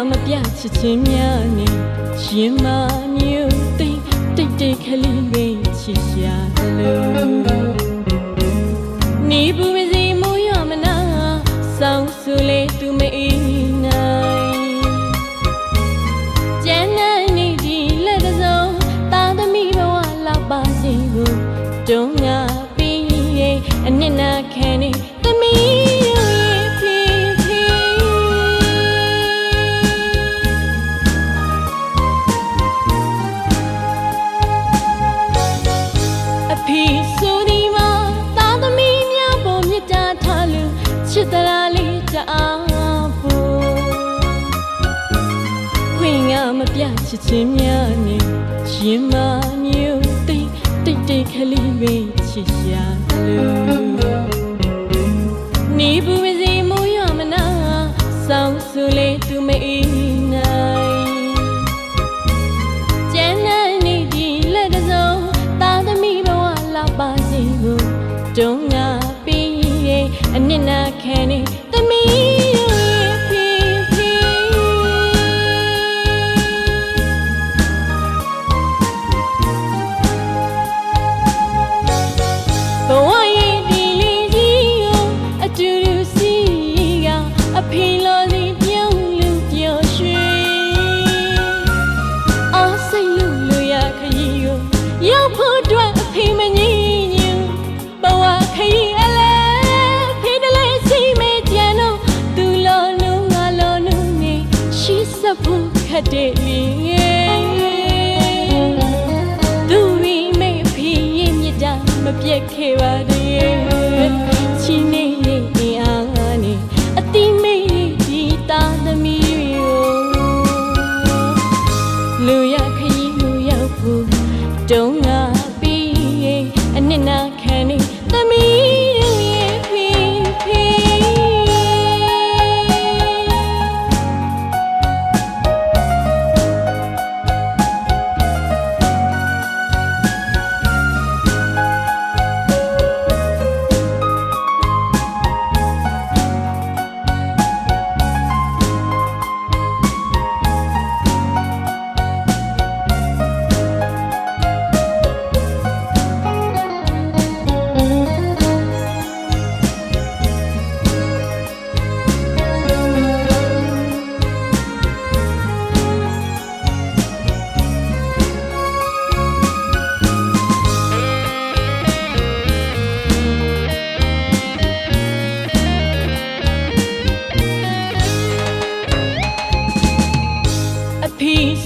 မပြချစ်ချင်းများနဲ့ရင်မညူသိတိတ်တိတ်ခလေးပဲချစ်ရှာလို့နေဘူးမစီမူရမနာဆောင်းဆူလေးသူမအေးနိုင်ကျန်တဲ့နေ့ဒီလက်တစုံတာသမီးဘဝလောက်ပါစေကိုတုံးငါပြီးရဲ့အနစ်နာခံနေသမီးချစ်တလားလေးတအားဖို့ခွင့်ငါမပြချစ်ချင်းများနဲ့ရင်မညူသိတိတ်တိတ်ခလေးပဲချစ်ရှာလို့နေဘူးမစီမူရမနာဆောင်းဆူလေးသူမအေးနိုင်ကျန်တဲ့နေ့ဒီလက်တစုံတာသမီးဘဝလောက်ပါစေကိုတုံးငါအနစ်နာခံနေသမီးရဲ့ဖေဖေဘဝရဲ့ဒီလေးကြီးကိုအတူတူစီကအဖေလိုစီပြုံးလူပျော်ရွှင်အားစိတ်လူလူရခရီးကိုရောက်ဖို့အတွက်အဖေမငြင်းညူဘဝခရီးဖို့ခတ်တဲ့လေသူရီမေဖေးရင်မြတ်တာမပြတ်ခဲ့ပါသေးချီနေနေအားနဲ့အတိမေးဒီသားသမီးတွေကိုလူရခရီးကိုရောက်ဖို့တုံးငါပြီးအနစ်နာခံနေသမီး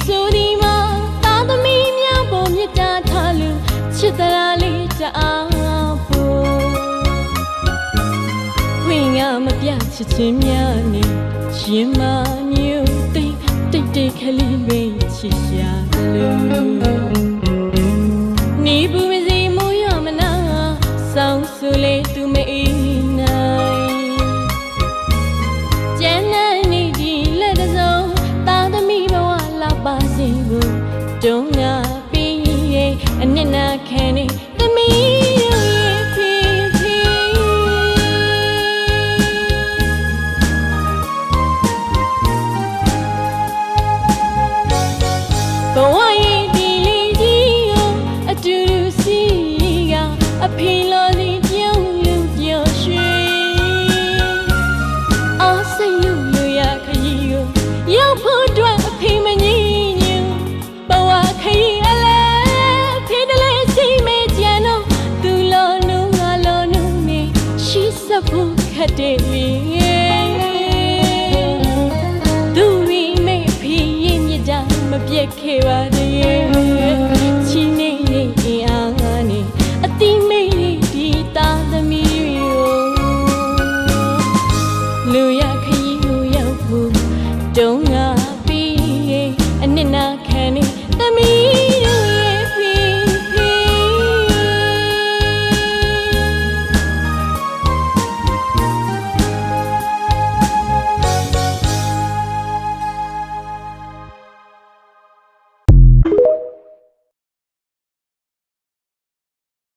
ဆိုဒီမှာတာသမီးများပေါ်မြတ်တာထားလို့ချစ်တလားလေးတအားဖို့ခွင့်ငါမပြချစ်ချင်းများနဲ့ရင်မညူသိတိတ်တိတ်ခလေးပဲချစ်ရှာလို့နေဘူးမစီမူရမနာဆောင်းဆူလေးသူမအေးနိုင်ကျန်တဲ့နေ့ဒီလက်တစုံတာသမီးဘဝလောက်ပါစေကိုတုံးငါပြီးအနစ်နာခံနေသမီးရဲ့ဖေဖေဘဝရဲ့ဒီလေးကြီးကိုအတူတူစီကအဖေလိုစီပြုံးလူပျော်ရွှင်အားစိတ်လူလူရခရီးကိုရောက်ဖို့အတွက်အဖေမငြင်းညူဘဝခရီးအလဲဖေတလေးစီမေကြံတော့သူလောနုငါလောနုနေရှိစဖို့ခတ်တဲ့လေသူရီမေဖေးရင်မြတ်တာမပြတ်ခဲ့ပါသေးချီနေနေအားနဲ့အတိမေးဒီသားသမီးတွေကိုလူရခရီးကိုရောက်ဖို့တုံးငါအနစ်နာခံနေသမီး